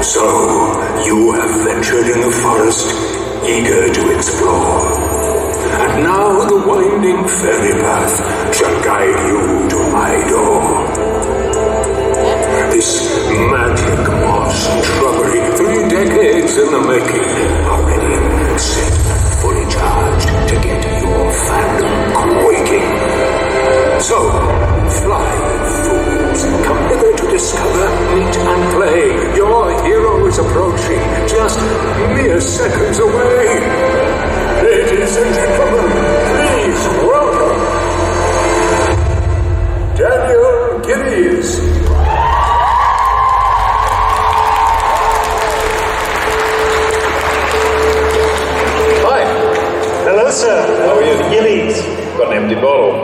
So, you have ventured in the forest, eager to explore. And now the winding fairy path shall guide you to my door. This magic moss and shrubbery, 3 decades in the making, are ready and set, fully charged to get your fandom quaking. So, fly, fools, come hither to discover, meet and play. Your hero is approaching, just mere seconds away. Ladies and gentlemen, please welcome Daniel Gillies. Hi. Hello, sir. How are you? Gillies. Got an empty bottle.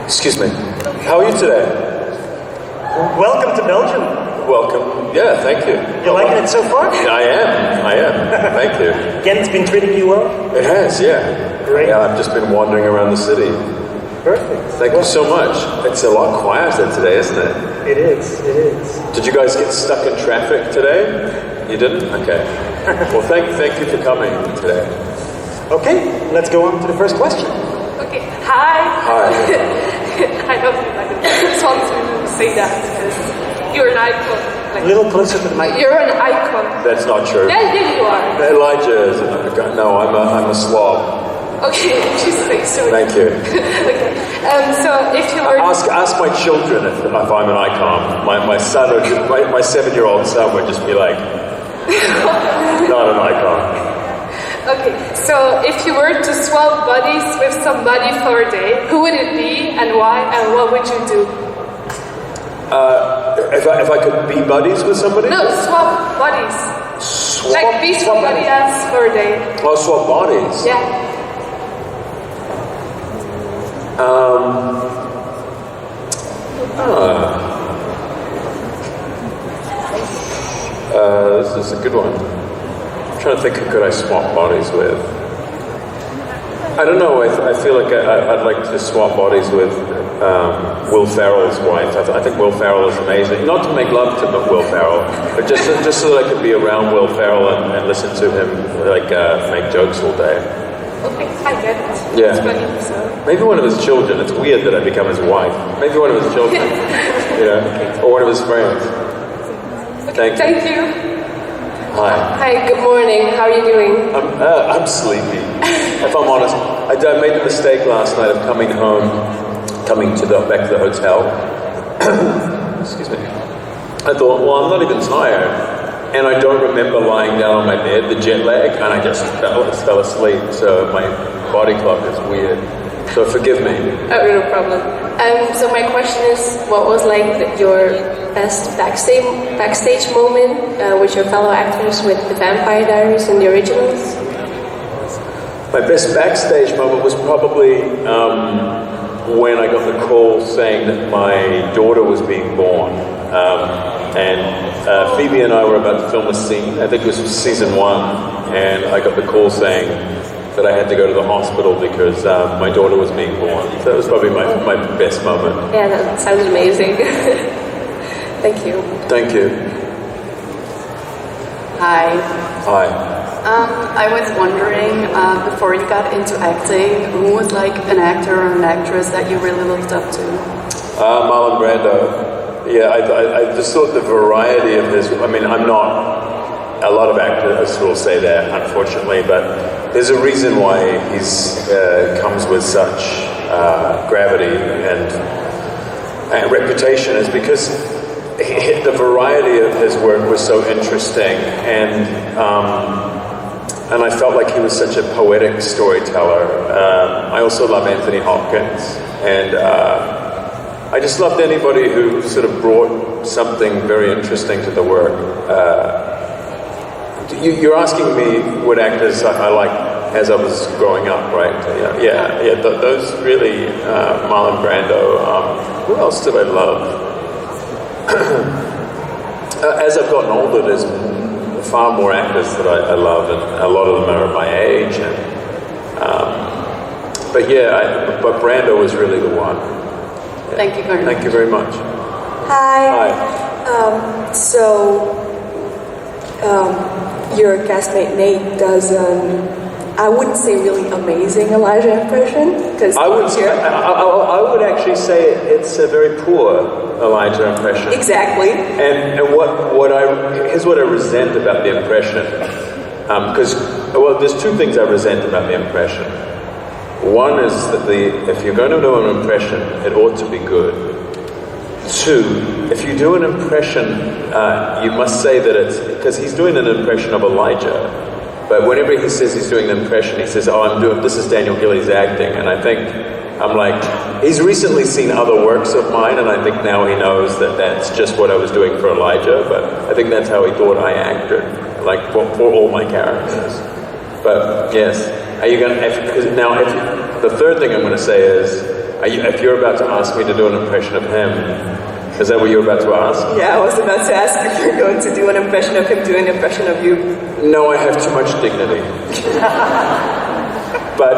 Excuse me. How are you today? Welcome to Belgium. Welcome. Yeah, thank you. You liking it so far? I am. Thank you. Ghent's been treating you well? It has, yeah. Great. Yeah, I've just been wandering around the city. Perfect. Thank you so much. It's a lot quieter today, isn't it? It is. Did you guys get stuck in traffic today? You didn't? Okay. Well, thank you for coming today. Okay, let's go on to the first question. Okay, hi. Hi. I don't think I just want to say that because you're an icon. A little closer to the mic. You're an icon. That's not true. Yeah, you are. Elijah is no, I'm a slob. Okay, just say so. Thank you. Okay. So if you were Ask my children if I'm an icon. My son, my 7-year-old son would just be like, not an icon. Okay, so if you were to swap bodies with somebody for a day, who would it be and why and what would you do? If I could be buddies with somebody? No, swap bodies. Like be somebody else for a day. Oh, swap bodies. Yeah. This is a good one. I'm trying to think who could I swap bodies with. I don't know. I feel like I'd like to swap bodies with Will Ferrell's wife. I think Will Ferrell is amazing. Not to make love to Will Ferrell, but just so that I could be around Will Ferrell and listen to him make jokes all day. Okay, I get it. Yeah. It's funny, so. Maybe one of his children. It's weird that I become his wife. Maybe one of his children. Or one of his friends. Okay, thank you. Hi. Hi, good morning. How are you doing? I'm sleepy. If I'm honest, I made the mistake last night of coming back to the hotel. Excuse me. I thought, well, I'm not even tired, and I don't remember lying down on my bed, the jet lag, and I just fell asleep. So my body clock is weird. So forgive me. Oh, no problem. So my question is, what was like your best backstage moment with your fellow actors with the Vampire Diaries and the originals? My best backstage moment was probably when I got the call saying that my daughter was being born. And Phoebe and I were about to film a scene, I think it was season 1, and I got the call saying that I had to go to the hospital because my daughter was being born. So that was probably my best moment. Yeah, that sounds amazing. Thank you. Thank you. Hi. Hi. I was wondering, before you got into acting, who was like an actor or an actress that you really looked up to? Marlon Brando. Yeah, I just thought the variety of his, I'm not, a lot of actors will say that, unfortunately, but there's a reason why he's comes with such gravity and reputation, is because the variety of his work was so interesting, and I felt like he was such a poetic storyteller. I also love Anthony Hopkins, and I just loved anybody who sort of brought something very interesting to the work. You're asking me what actors I like as I was growing up, right? Yeah. Those really, Marlon Brando. Who else did I love? As I've gotten older, there's far more actors that I love, and a lot of them are my age. And, but Brando was really the one. Yeah. Thank you very much. Thank you very much. Hi. Hi. Your castmate Nate does I wouldn't say really amazing Elijah impression because I would actually say it's a very poor Elijah impression. Exactly. And here's what I resent about the impression. Because there's two things I resent about the impression. One is that if you're going to do an impression, it ought to be good. Two, if you do an impression, you must say that it's because he's doing an impression of Elijah. But whenever he says he's doing an impression, he says, this is Daniel Gillies acting. And I'm like, he's recently seen other works of mine, and I think now he knows that that's just what I was doing for Elijah, but I think that's how he thought I acted, like for all my characters. But yes, are you going to, the third thing I'm going to say is, if you're about to ask me to do an impression of him, is that what you're about to ask? Yeah, I was about to ask if you're going to do an impression of him doing an impression of you. No, I have too much dignity. But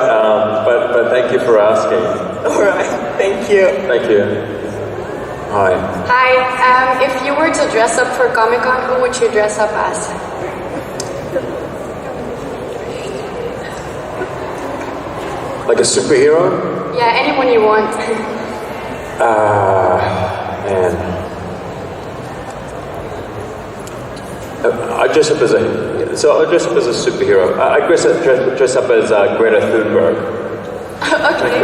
thank you for asking. All right, thank you. Thank you. Hi. Hi, if you were to dress up for Comic-Con, who would you dress up as? Like a superhero? Yeah, anyone you want. Man. I dress up as a superhero. I dress up as Greta Thunberg. Okay,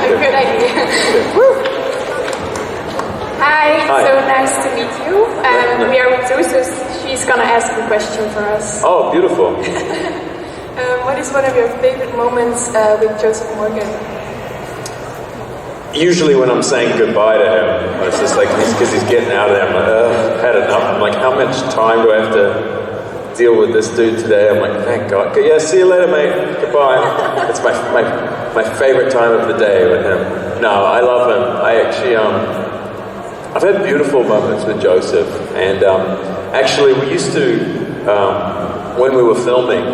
good idea. Hi, so nice to meet you. We are with Zoe, so she's gonna ask a question for us. Oh, beautiful. What is one of your favorite moments with Joseph Morgan? Usually when I'm saying goodbye to him, it's just like, because he's getting out of there, I'm like, I've had enough. I'm like, how much time do I have to deal with this dude today? I'm like, thank God. Yeah, see you later, mate. Goodbye. It's my favorite time of the day with him. No, I love him. I actually, I've had beautiful moments with Joseph. And actually, we used to, when we were filming,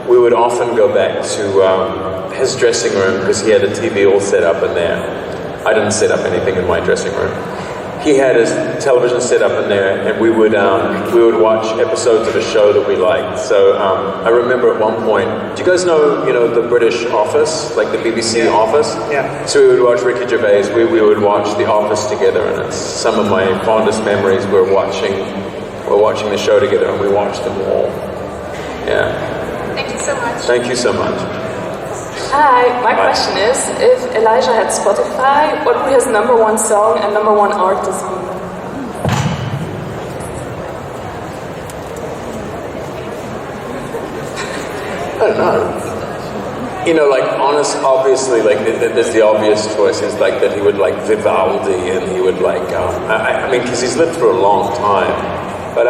we would often go back to his dressing room because he had a TV all set up in there. I didn't set up anything in my dressing room. He had his television set up in there, and we would watch episodes of a show that we liked. So I remember at one point, do you guys know the British Office, like the BBC Office? Yeah. So we would watch Ricky Gervais. We would watch The Office together, and it's some of my fondest memories. We're watching the show together, and we watched them all. Yeah. Thank you so much. Thank you so much. Hi, my question is, if Elijah had Spotify, what would his #1 song and #1 artist be? I don't know. Obviously, there's the obvious choices, like that he would like Vivaldi, and he would like, because he's lived for a long time. But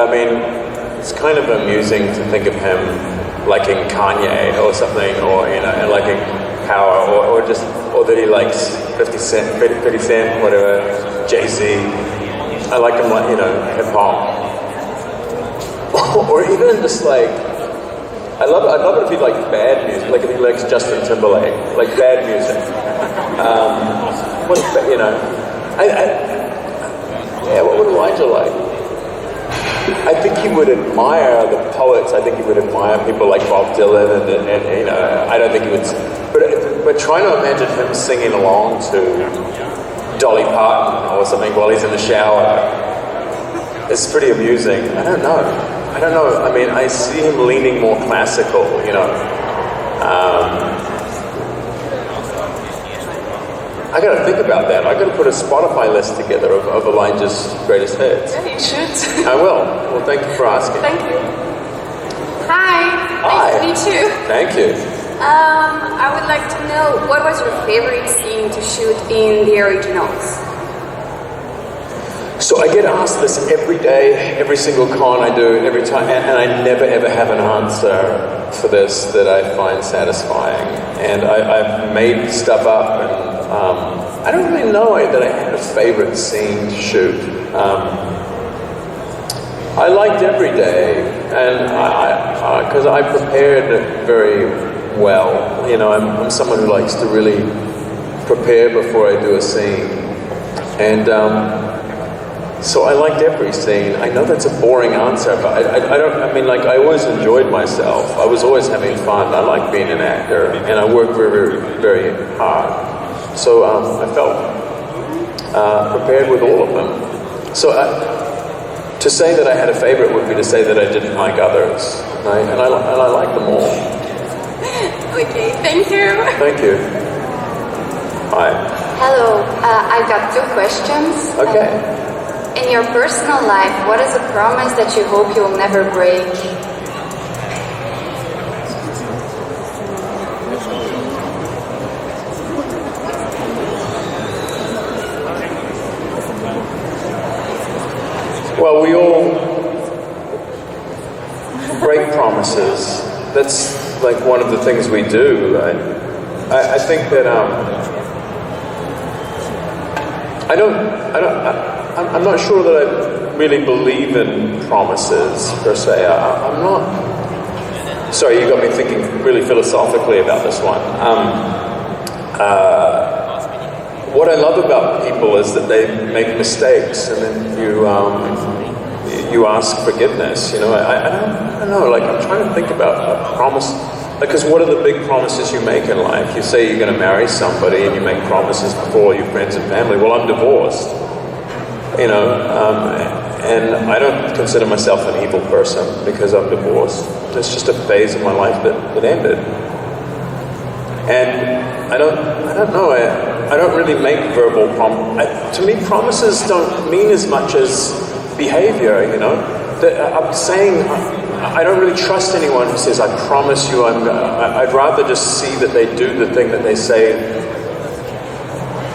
it's kind of amusing to think of him liking Kanye or something, or liking Power, or that he likes 50 Cent, whatever, Jay-Z. I like him hip hop, or even just like I'd love it if he liked bad music, like if he likes Justin Timberlake, like bad music. What would Elijah like? I think he would admire the poets. I think he would admire people like Bob Dylan, and I don't think he would. But trying to imagine him singing along to Dolly Parton or something while he's in the shower is pretty amusing. I don't know. I see him leaning more classical. I gotta think about that. I gotta put a Spotify list together of Elijah's greatest hits. Yeah, you should. I will. Well, thank you for asking. Thank you. Hi, nice to meet you. Thank you. I would like to know, what was your favorite scene to shoot in the originals? So I get asked this every day, every single con I do, every time, and I never ever have an answer for this that I find satisfying. And I've made stuff up, and I don't really know that I had a favorite scene to shoot. I liked every day, and because I prepared very well. I'm someone who likes to really prepare before I do a scene, and So I liked every scene. I know that's a boring answer, but I always enjoyed myself. I was always having fun. I like being an actor, and I work very, very hard. So I felt prepared with all of them. So to say that I had a favorite would be to say that I didn't like others, right? And I like them all. Okay, thank you. Thank you. Hi. Hello, I've got 2 questions. Okay. In your personal life, what is a promise that you hope you'll never break? Well, we all break promises. That's like one of the things we do. I think that I'm not sure that I really believe in promises per se. I'm not. Sorry, you got me thinking really philosophically about this one. What I love about people is that they make mistakes, and then you ask forgiveness. You know, I don't know. Like, I'm trying to think about a promise. Because what are the big promises you make in life? You say you're going to marry somebody, and you make promises before your friends and family. Well, I'm divorced. You know, and I don't consider myself an evil person because I'm divorced. It's just a phase of my life that ended. And I don't know. I don't really make verbal promises. To me, promises don't mean as much as behavior. You know, I'm saying I don't really trust anyone who says, "I promise you." I'd rather just see that they do the thing that they say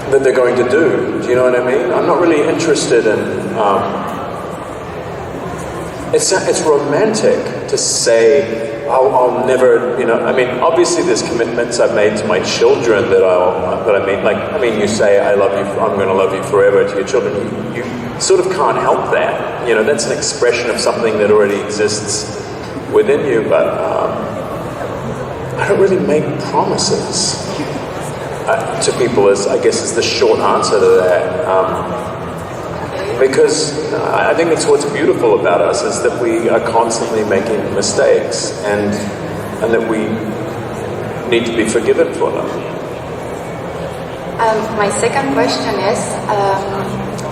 that they're going to do. Do you know what I mean? I'm not really interested in. It's romantic to say, I'll never. You know, I mean, obviously there's commitments I've made to my children that I mean. Like, I mean, you say, "I love you. I'm going to love you forever" to your children. You sort of can't help that. You know, that's an expression of something that already exists within you. But I don't really make promises to people, I guess is the short answer to that. Because I think it's what's beautiful about us is that we are constantly making mistakes and that we need to be forgiven for them. My second question is,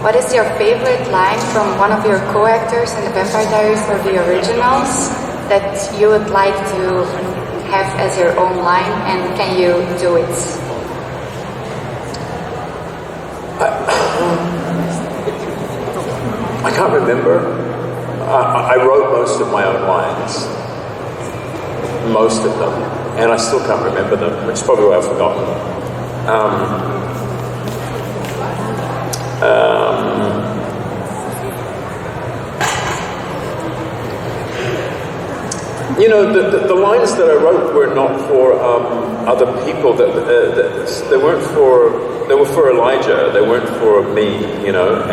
what is your favorite line from one of your co-actors in the Vampire Diaries or the originals that you would like to have as your own line, and can you do it? I can't remember. I wrote most of my own lines. Most of them. And I still can't remember them, which is probably why I've forgotten them. You know, the lines that I wrote were not for other people. They weren't for. They were for Elijah. They weren't for me. You know,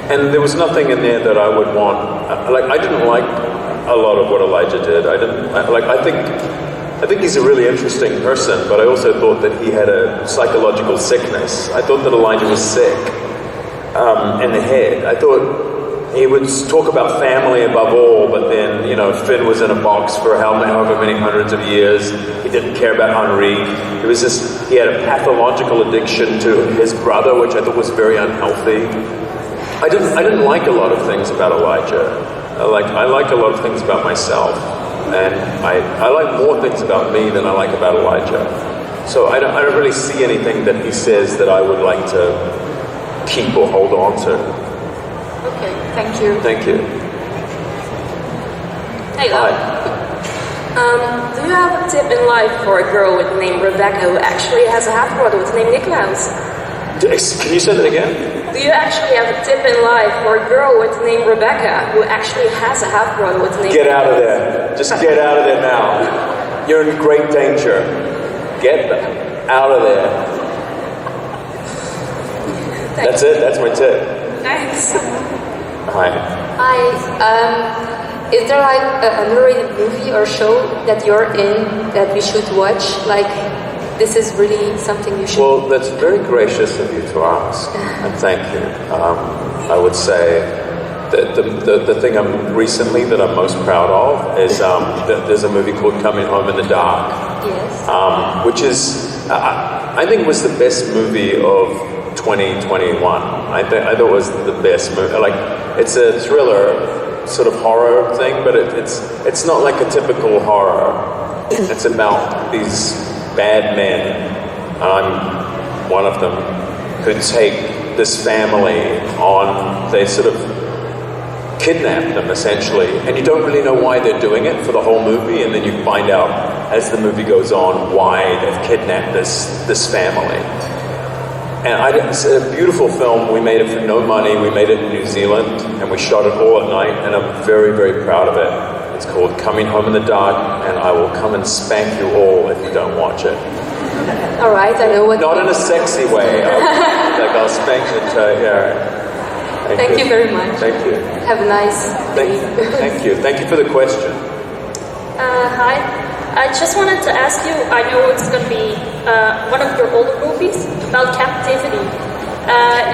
and there was nothing in there that I would want. Like, I didn't like a lot of what Elijah did. I think he's a really interesting person, but I also thought that he had a psychological sickness. I thought that Elijah was sick in the head. I thought he would talk about family above all, but then, you know, Finn was in a box for however many hundreds of years. He didn't care about Henri. It was just, he had a pathological addiction to his brother, which I thought was very unhealthy. I didn't like a lot of things about Elijah. I like a lot of things about myself. And I like more things about me than I like about Elijah. So I don't really see anything that he says that I would like to keep or hold on to. Okay, thank you. Thank you. Hey, Hi. Do you have a tip in life for a girl with the name Rebecca who actually has a half-brother with the name Niklaus? Can you say that again? Do you actually have a tip in life for a girl with the name Rebecca who actually has a half-brother with the name Get out of there. Just get out of there now. You're in great danger. Get out of there. That's it. That's my tip. Thanks. Hi. Hi. Is there like an underrated movie or show that you're in that we should watch? Like, this is really something you should... Well, that's very gracious of you to ask, and thank you. I would say that the thing recently that I'm most proud of is that there's a movie called Coming Home in the Dark. Yes. Which is, I think was the best movie of 2021. I thought it was the best movie. Like, it's a thriller, sort of horror thing, but it's not like a typical horror. It's about these bad men, and I'm one of them, who take this family on, they sort of kidnap them essentially, and you don't really know why they're doing it for the whole movie, and then you find out as the movie goes on why they've kidnapped this family. And it's a beautiful film. We made it for no money. We made it in New Zealand, and we shot it all at night, and I'm very, very proud of it. It's called Coming Home in the Dark, and I will come and spank you all if you don't watch it. All right, I know what... Not in a sexy way. I'll spank it, yeah. Thank you very much. Thank you. Have a nice day. Thank you. Thank you for the question. Hi. I just wanted to ask you, I know it's going to be one of your older movies about captivity.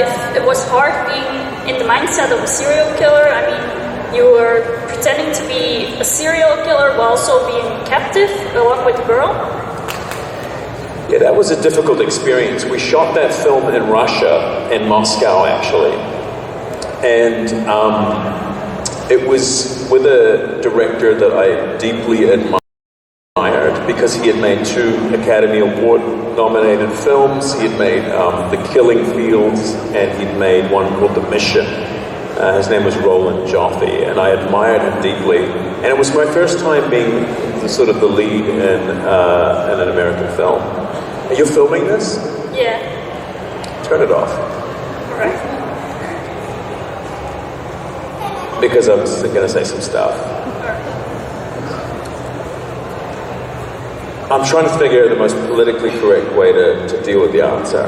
If it was hard being in the mindset of a serial killer, I mean, you were pretending to be a serial killer while also being captive along with the girl? Yeah, that was a difficult experience. We shot that film in Russia, in Moscow actually. And it was with a director that I deeply admired because he had made 2 Academy Award nominated films. He had made The Killing Fields, and he'd made one called The Mission. His name was Roland Joffe, and I admired him deeply. And it was my first time being the lead in an American film. Are you filming this? Yeah. Turn it off. All right. Because I was going to say some stuff. I'm trying to figure out the most politically correct way to deal with the answer.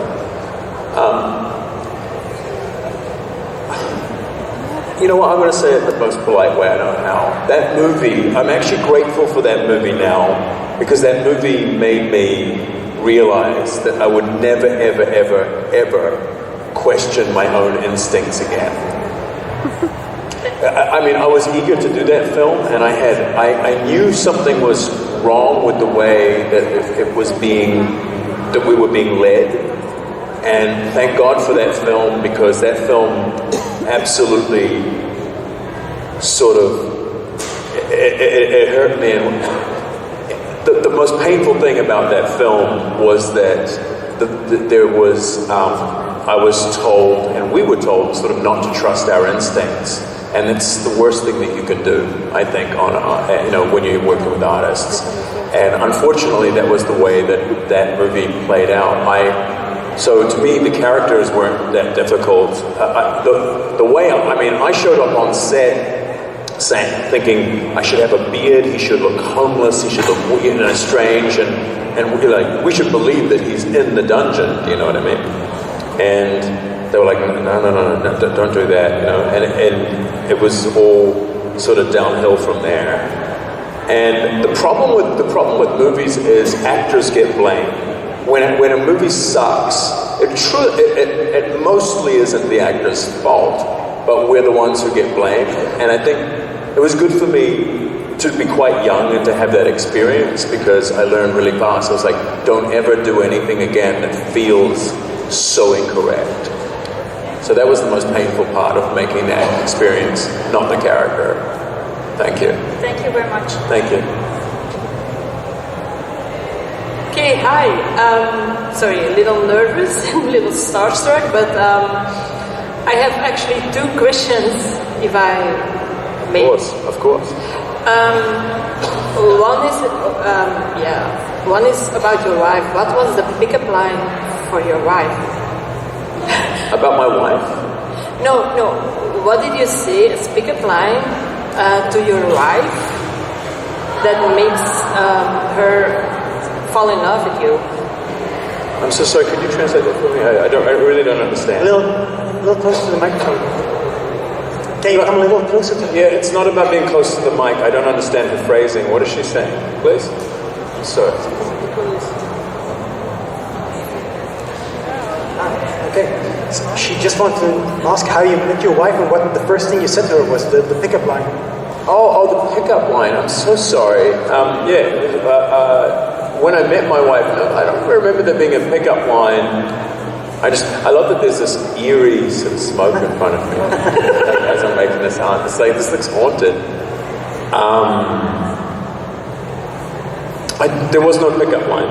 You know what, I'm going to say it the most polite way I know how. That movie, I'm actually grateful for that movie now, because that movie made me realize that I would never, ever, ever, ever question my own instincts again. I mean, I was eager to do that film, and I knew something was wrong with the way that it was that we were being led. And thank God for that film, because that film absolutely it hurt me. And the most painful thing about that film was that there was, I was told, and we were told, not to trust our instincts. And it's the worst thing that you can do, I think, when you're working with artists. And unfortunately, that was the way that movie played out. So to me, the characters weren't that difficult. The way, I showed up on set thinking I should have a beard, he should look homeless, he should look weird and strange, and we should believe that he's in the dungeon, you know what I mean? And they were like, no, don't do that, you know. And it was all downhill from there. And the problem with movies is actors get blamed. When a movie sucks, it mostly isn't the actor's fault, but we're the ones who get blamed. And I think it was good for me to be quite young and to have that experience, because I learned really fast. I was like, don't ever do anything again that feels so incorrect. So that was the most painful part of making that experience, not the character. Thank you. Thank you very much. Thank you. Okay, hi. Sorry, a little nervous and a little starstruck, but I have actually 2 questions, if I may. Of course. One is about your wife. What was the pickup line for your wife? About my wife? No. What did you say as pickup line to your wife that makes her fall in love with you? I'm so sorry, could you translate that for me? I really don't understand. A little closer to the microphone. Can you come a little closer to the... Yeah, it's not about being close to the mic. I don't understand her phrasing. What is she saying? Please? Sir. she just wanted to ask how you met your wife and what the first thing you said to her was, the pickup line. Oh, the pickup line. I'm so sorry. When I met my wife, I don't remember there being a pickup line. I love that there's this eerie sort of smoke in front of me as I'm making this art. It's like, this looks haunted. There was no pickup line.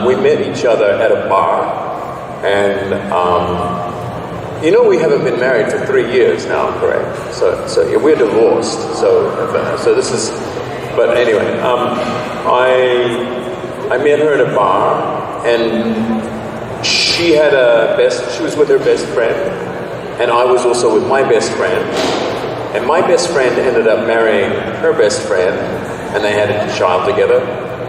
We met each other at a bar, and we haven't been married for 3 years now, correct? So yeah, we're divorced. So this is. But anyway, I met her at a bar, and she was with her best friend, and I was also with my best friend, and my best friend ended up marrying her best friend, and they had a child together,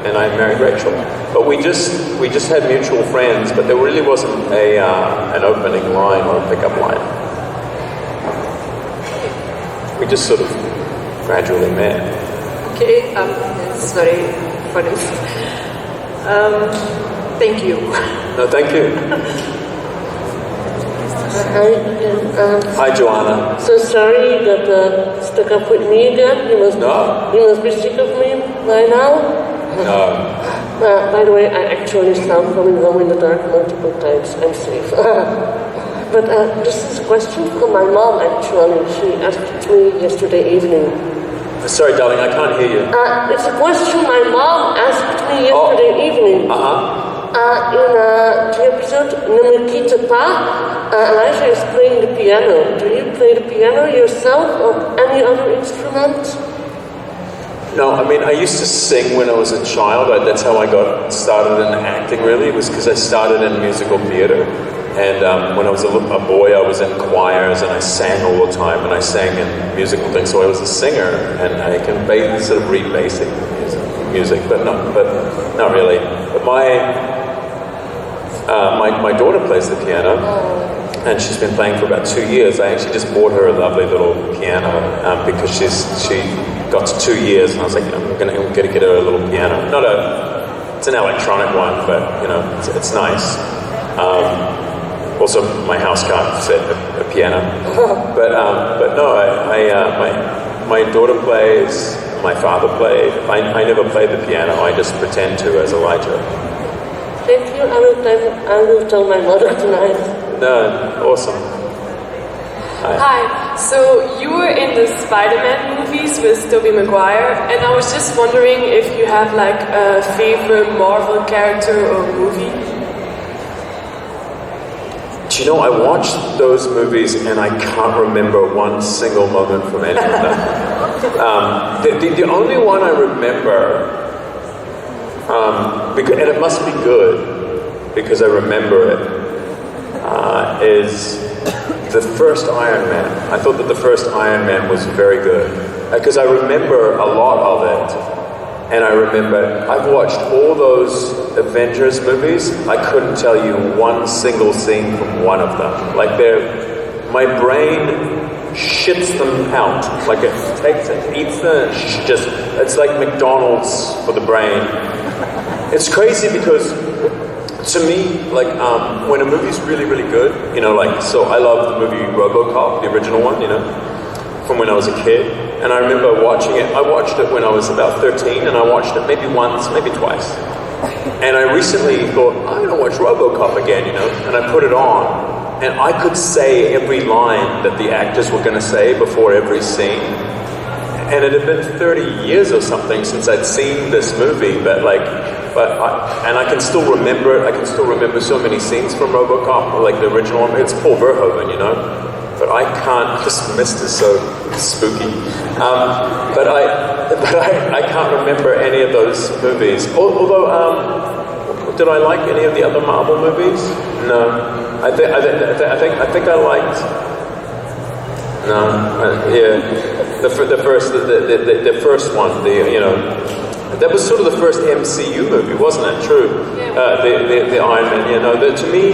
and I married Rachel. But we just had mutual friends, but there really wasn't an opening line or a pickup line. We just sort of gradually met. Okay, it's very funny. Thank you. No, thank you. Hi, Joanna. So sorry that stuck up with me again. You must be sick of me by now. No. By the way, I actually sound coming home in the dark multiple times. I'm safe. But this is a question from my mom, actually. She asked me yesterday evening. Sorry, darling, I can't hear you. It's a question my mom asked me yesterday evening. In the episode Ne me quitte pas, Elijah is playing the piano. Do you play the piano yourself or any other instrument? No, I mean, I used to sing when I was a child. That's how I got started in acting, really. It was because I started in musical theater. And when I was a boy, I was in choirs, and I sang all the time, and I sang in musical things. So I was a singer, and I can sort of read basic music, but not really. But my daughter plays the piano, and she's been playing for about 2 years. I actually just bought her a lovely little piano because she got to 2 years, and I was like, I'm going to get her a little piano. It's an electronic one, but it's nice. Also, my house can't fit a piano. But no, my daughter plays. My father played. I never played the piano. I just pretend to as Elijah. Thank you. I will tell my mother tonight. No, awesome. Hi. So you were in the Spider-Man movies with Tobey Maguire, and I was just wondering if you have like a favorite Marvel character or movie. Do you know, I watched those movies and I can't remember one single moment from any of them. The only one I remember, and it must be good because I remember it, is the first Iron Man. I thought that the first Iron Man was very good because I remember a lot of it. And I remember, I've watched all those Avengers movies. I couldn't tell you one single scene from one of them. Like my brain shits them out. Like it takes it, eats them, it's like McDonald's for the brain. It's crazy because to me, like when a movie's really, really good, so I love the movie RoboCop, the original one, from when I was a kid. And I remember watching it. I watched it when I was about 13, and I watched it maybe once, maybe twice. And I recently thought, I'm going to watch RoboCop again, and I put it on. And I could say every line that the actors were going to say before every scene. And it had been 30 years or something since I'd seen this movie, and I can still remember it. I can still remember so many scenes from RoboCop, like the original one. It's Paul Verhoeven, But I can't, this mist is so spooky. But I can't remember any of those movies. Although, did I like any of the other Marvel movies? No. I think I liked. No. The first one. That was sort of the first MCU movie, wasn't it? True. The Iron Man. To me,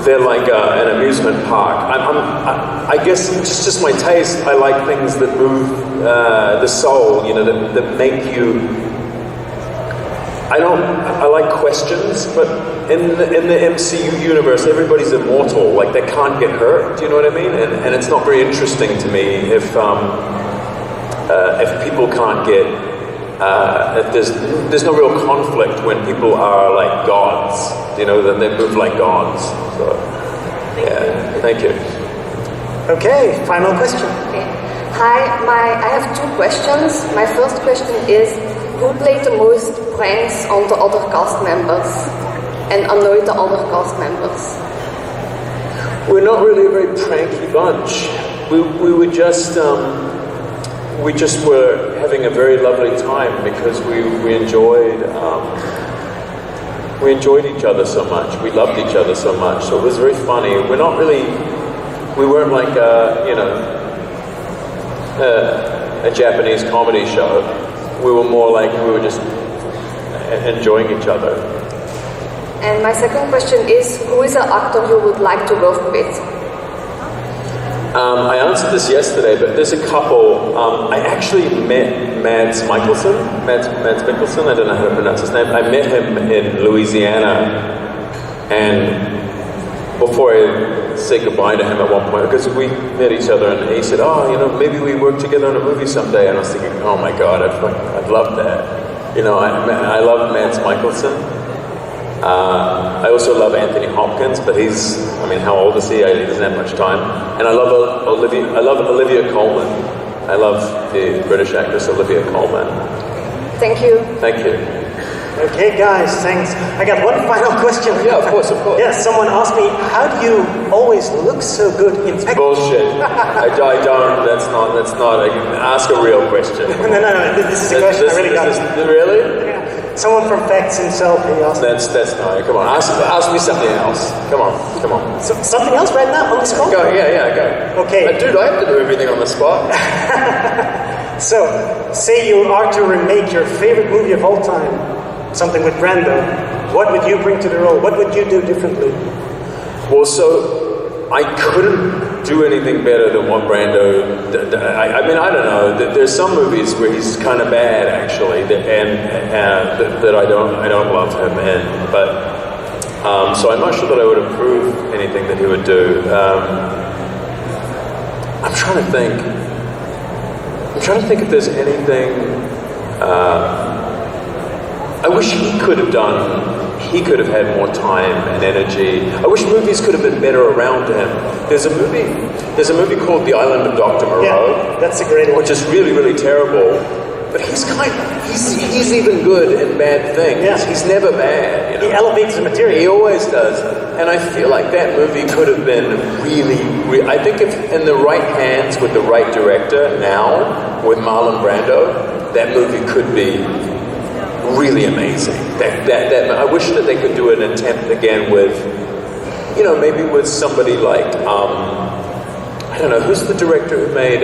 they're like an amusement park. I guess it's just my taste. I like things that move the soul, that make you. I like questions, but in the MCU universe, everybody's immortal. Like, they can't get hurt. Do you know what I mean? And it's not very interesting to me if people can't get. If there's no real conflict when people are like gods. You know, that they move like gods. So, yeah. Thank you. Okay. Final question. Okay. Hi. I have two questions. My first question is, who played the most pranks on the other cast members and annoyed the other cast members? We're not really a very pranky bunch. We were just were having a very lovely time because we enjoyed each other so much. We loved each other so much. So it was very funny. We weren't like a Japanese comedy show. We were more like we were just enjoying each other. And my second question is, who is an actor you would like to work with? I answered this yesterday, but there's a couple. I actually met Mads Mikkelsen. I don't know how to pronounce his name. I met him in Louisiana, and before I said goodbye to him at one point, because we met each other, and he said, maybe we work together on a movie someday. And I was thinking, oh my God, I'd love that. I love Mads Mikkelsen. I also love Anthony Hopkins, but how old is he? He doesn't have much time. And I love Olivia Colman. I love the British actress Olivia Colman. Thank you. Thank you. Okay, guys, thanks. I got one final question. Yeah, of course. Yeah, someone asked me, how do you always look so good in fact? Bullshit. I don't. That's not. Ask a real question. No. This is a question I really got. Really? Yeah. Someone from FACTS himself, he asked me. That's no. Come on, ask me something else. Come on. So, something else right now on the spot? Go. Yeah, go. Okay. Dude, I have to do everything on the spot. So, say you are to remake your favorite movie of all time, something with Brando. What would you bring to the role? What would you do differently? Well, so I couldn't do anything better than what Brando. I don't know. There's some movies where he's kind of bad, actually, that I don't love him in. But so I'm not sure that I would approve anything that he would do. I'm trying to think if there's anything. I wish he could have had more time and energy. I wish movies could have been better around him. There's a movie called The Island of Dr. Moreau. Yeah, that's a great one. Which is really, really terrible. But he's even good in bad things. Yeah. He's never bad. He elevates the material. He always does. And I feel like that movie could have been really, I think if in the right hands with the right director now, with Marlon Brando, that movie could be really amazing. That I wish that they could do an attempt again with, maybe with somebody like, I don't know, who's the director who made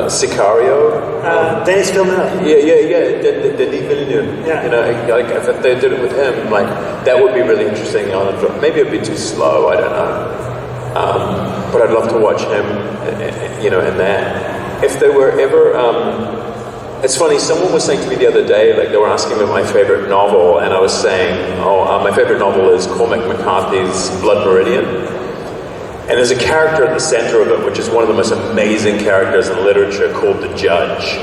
Sicario? Denis Villeneuve. Yeah. Denis Villeneuve. Yeah. If they did it with him, that would be really interesting. Maybe it'd be too slow. I don't know. But I'd love to watch him, in that. If there were ever, it's funny, someone was saying to me the other day, they were asking me my favorite novel, and I was saying, my favorite novel is Cormac McCarthy's Blood Meridian. And there's a character at the center of it, which is one of the most amazing characters in literature, called the Judge.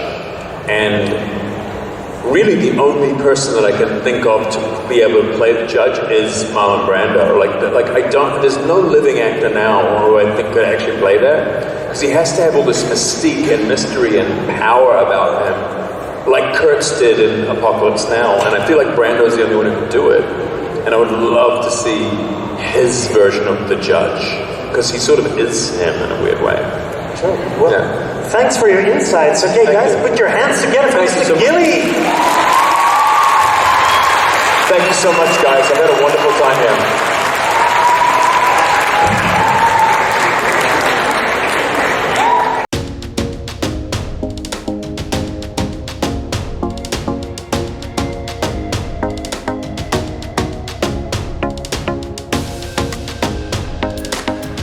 And really the only person that I can think of to be able to play the Judge is Marlon Brando. There's no living actor now who I think could actually play that. Because he has to have all this mystique and mystery and power about him, like Kurtz did in Apocalypse Now. And I feel like Brando's the only one who can do it. And I would love to see his version of the Judge, because he sort of is him in a weird way. Sure. Well, thanks for your insights. Okay, guys, put your hands together for Mr. Gillies. Thank you so much, guys. I've had a wonderful time here.